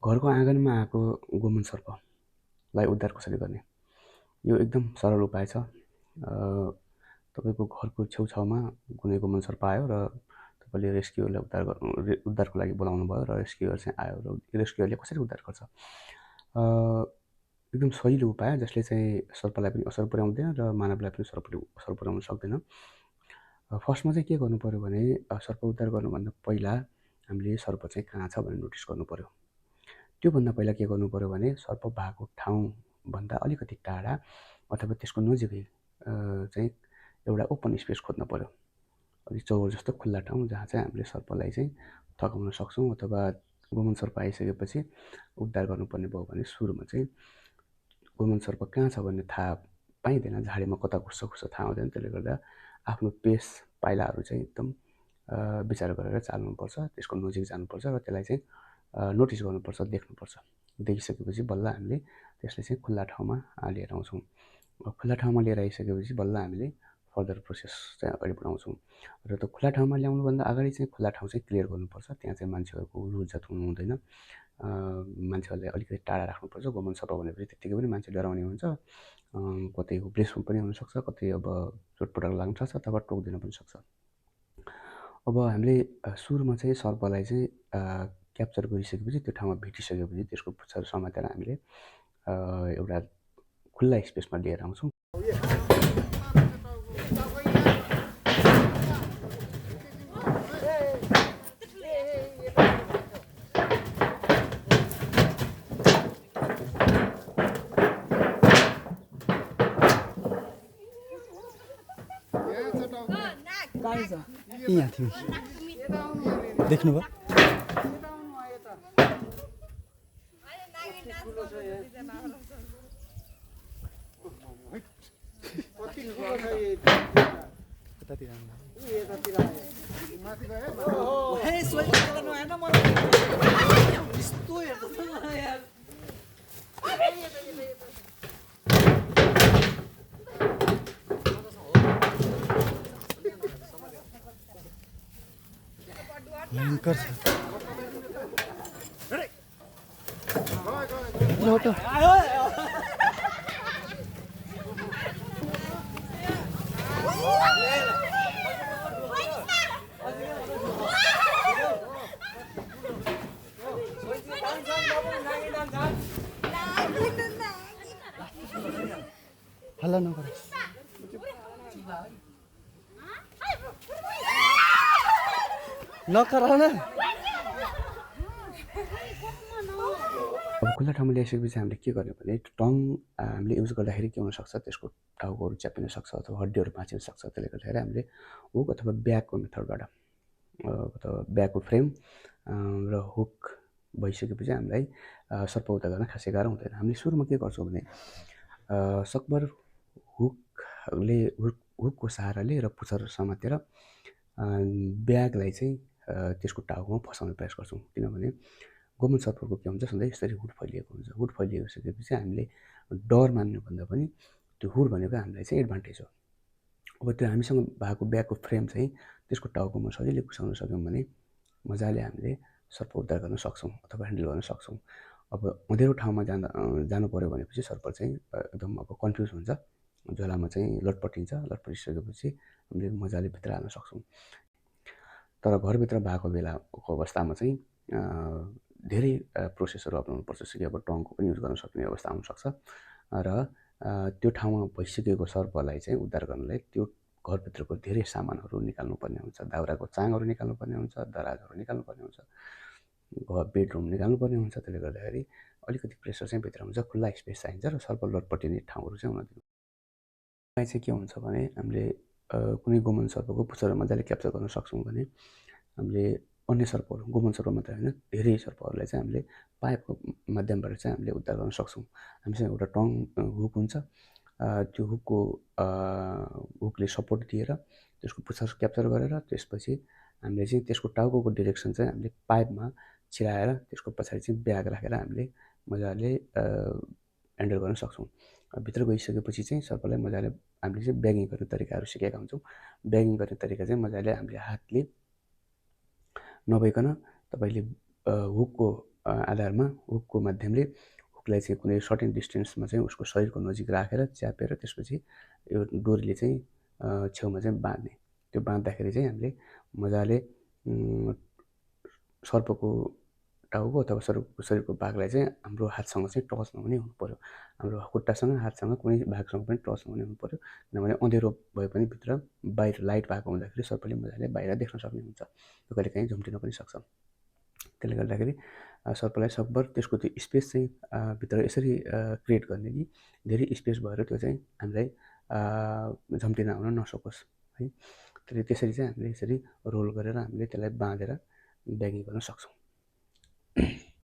घरको आँगनमा आएको गोमन सर्पलाई उद्धार कसरी गर्ने? यो एकदम सरल उपाय छ। तपाईँको घरको छेउछाउमा कुनै गोमन सर्प आयो र तपाईँले रेस्क्युअरलाई उद्धारको लागि बोलाउनु भयो र रेस्क्युअर चाहिँ आयो र रेस्क्युअरले कसरी उद्धार गर्छ? एकदम सजिलो उपाय जसले चाहिँ सर्पलाई पनि असर पुर्याउँदैन र मानवलाई पनि असर पुर्याउन सक्दैन। फर्स्टमा चाहिँ के गर्नु पऱ्यो भने सर्प उद्धार गर्नुभन्दा पहिला हामीले सर्प चाहिँ कहाँ छ भनेर नोटिस गर्नु पऱ्यो। त्योभन्दा पहिला के गर्नु पऱ्यो भने सर्प भएको ठाउँभन्दा अलिकति टाढा अथवा त्यसको नजिकै चाहिँ एउटा ओपन स्पेस खोज्नु पऱ्यो। अलिक चौर जस्तो खुल्ला ठाउँ जहाँ चाहिँ हामीले सर्पलाई चाहिँ थकाउन सक्छौँ अथवा गोमन सर्प आइसकेपछि उद्धार गर्नुपर्ने भयो भने सुरुमा चाहिँ गोमन सर्प कहाँ छ भन्ने थाहा पाइँदैन, झाडीमा कता घुस्छ थाहा हुँदैन। त्यसले गर्दा आफ्नो पेस पाइलाहरू चाहिँ एकदम विचार गरेर चाल्नुपर्छ, त्यसको नजिक जानुपर्छ र त्यसलाई चाहिँ नोटिस गर्नुपर्छ, देख्नुपर्छ। देखिसकेपछि बल्ल हामीले त्यसलाई चाहिँ खुल्ला ठाउँमा लिएर आउँछौँ। खुल्ला ठाउँमा लिएर आइसकेपछि बल्ल हामीले फर्दर प्रोसेस चाहिँ अगाडि बढाउँछौँ। र त्यो खुल्ला ठाउँमा ल्याउनुभन्दा अगाडि चाहिँ खुल्ला ठाउँ चाहिँ क्लियर गर्नुपर्छ। त्यहाँ चाहिँ मान्छेहरूको हुलुहुल्चत हुनु हुँदैन। मान्छेहरूलाई अलिकति टाढा राख्नुपर्छ। गोमन सर्प भनेपछि त्यत्तिकै पनि मान्छे डराउने हुन्छ। कतै हुप्लेस पनि हुनसक्छ, कतै अब चोटपटक लाग्न सक्छ अथवा टोक्दिन पनि सक्छ। अब हामीले सुरुमा चाहिँ सर्पलाई चाहिँ क्याप्चर गरिसकेपछि त्यो ठाउँमा भेटिसकेपछि त्यसको पुच्छर समातेर हामीले एउटा खुल्ला स्पेसमा लिएर आउँछौँ। यहाँ थियो देख्नुभयो? भयङ्कर छ। हल्ला नगर। नकराउ न। अब खुल्ला ठाउँमा ल्याइसकेपछि हामीले के गर्ने भने टङ हामीले युज गर्दाखेरि के हुनसक्छ, त्यसको टाउकोहरू च्यापिन सक्छ अथवा हड्डीहरू भाँचिन सक्छ। त्यसले गर्दाखेरि हामीले हुक अथवा ब्यागको मेथडबाट अथवा ब्यागको फ्रेम र हुक भइसकेपछि हामीलाई सर्प उद्धार गर्न खासै गाह्रो हुँदैन। हामीले सुरुमा के गर्छौँ भने सकभर हुकको सहाराले र पुच्छर समातेर ब्यागलाई चाहिँ त्यसको टाउकोमा फसाउने प्रयास गर्छौँ। किनभने गोमन सर्पको के हुन्छ सधैँ यसरी हुड फैलिएको हुन्छ। हुड फैलिसकेपछि हामीले डर मान्नुभन्दा पनि त्यो हुड भनेको हामीलाई चाहिँ एडभान्टेज हो। अब त्यो हामीसँग भएको ब्यागको फ्रेम चाहिँ त्यसको टाउकोमा सजिलै घुसाउन सक्यौँ भने मजाले हामीले सर्प उद्धार गर्न सक्छौँ अथवा ह्यान्डल गर्न सक्छौँ। अब अँध्यारो ठाउँमा जानु पऱ्यो भनेपछि सर्प चाहिँ एकदम अब कन्फ्युज हुन्छ, झोलामा चाहिँ लटपटिसकेपछि हामीले मजाले भित्र हाल्न सक्छौँ। तर घरभित्र भएको बेलाको अवस्थामा चाहिँ धेरै प्रोसेसहरू अपनाउनुपर्छ। जस्तो कि अब टङको पनि युज गर्न सक्ने अवस्था आउनसक्छ र त्यो ठाउँमा भइसकेको सर्पलाई चाहिँ उद्धार गर्नलाई त्यो घरभित्रको धेरै सामानहरू निकाल्नुपर्ने हुन्छ। दाउराको चाङहरू निकाल्नुपर्ने हुन्छ, दराजहरू निकाल्नुपर्ने हुन्छ, बेडरुम निकाल्नुपर्ने हुन्छ। त्यसले गर्दाखेरि अलिकति प्रेसर चाहिँ भित्र हुन्छ, खुल्ला स्पेस चाहिन्छ र सर्प लटपटिने ठाउँहरू चाहिँ हुन दिनु। चाहिँ के हुन्छ भने हामीले कुनै गोमन सर्पको पुच्छर मजाले क्याप्चर गर्न सक्छौँ भने हामीले अन्य सर्पहरू, गोमन सर्प मात्रै होइन धेरै सर्पहरूलाई चाहिँ हामीले पाइपको माध्यमबाट चाहिँ हामीले उद्धार गर्न सक्छौँ। हामीसँग एउटा टङ हुक हुन्छ, त्यो हुकले सपोर्ट दिएर त्यसको पुच्छर क्याप्चर गरेर त्यसपछि हामीले चाहिँ त्यसको टाउकोको डिरेक्सन चाहिँ हामीले पाइपमा छिराएर त्यसको पछाडि चाहिँ ब्याग राखेर हामीले मजाले ह्यान्डल गर्न सक्छौँ। भित्र गइसकेपछि चाहिँ सर्पलाई मजाले हामीले चाहिँ ब्यागिङ गर्ने तरिकाहरू सिकेका हुन्छौँ। ब्यागिङ गर्ने तरिका चाहिँ मजाले हामीले हातले नभइकन तपाईँले हुकको आधारमा हुकको माध्यमले हुकलाई चाहिँ कुनै सर्टेन डिस्टेन्समा चाहिँ उसको शरीरको नजिक राखेर च्यापेर त्यसपछि यो डोरीले चाहिँ छेउमा चाहिँ बाँध्ने। त्यो बाँध्दाखेरि चाहिँ हामीले मजाले सर्पको टाउको अथवा शरीरको भागलाई चाहिँ हाम्रो हातसँग चाहिँ टच नहुने हुनुपर्यो। हाम्रो खुट्टासँग हातसँग कुनै भागसँग पनि टच नहुने हुनुपर्यो। किनभने अँध्यारो भए पनि भित्र बाहिर लाइट भएको हुँदाखेरि सर्पले मजाले बाहिर देख्न सक्ने हुन्छ। त्यो कहिलेकाहीँ झुम्टिन पनि सक्छ। त्यसले गर्दाखेरि सर्पलाई सकभर त्यसको त्यो स्पेस चाहिँ भित्र यसरी क्रिएट गर्ने कि धेरै स्पेस भएर त्यो चाहिँ हामीलाई झम्टिन आउन नसकोस् है। त्यसरी चाहिँ हामीले यसरी रोल गरेर हामीले त्यसलाई बाँधेर ब्यागिङ गर्न सक्छौँ।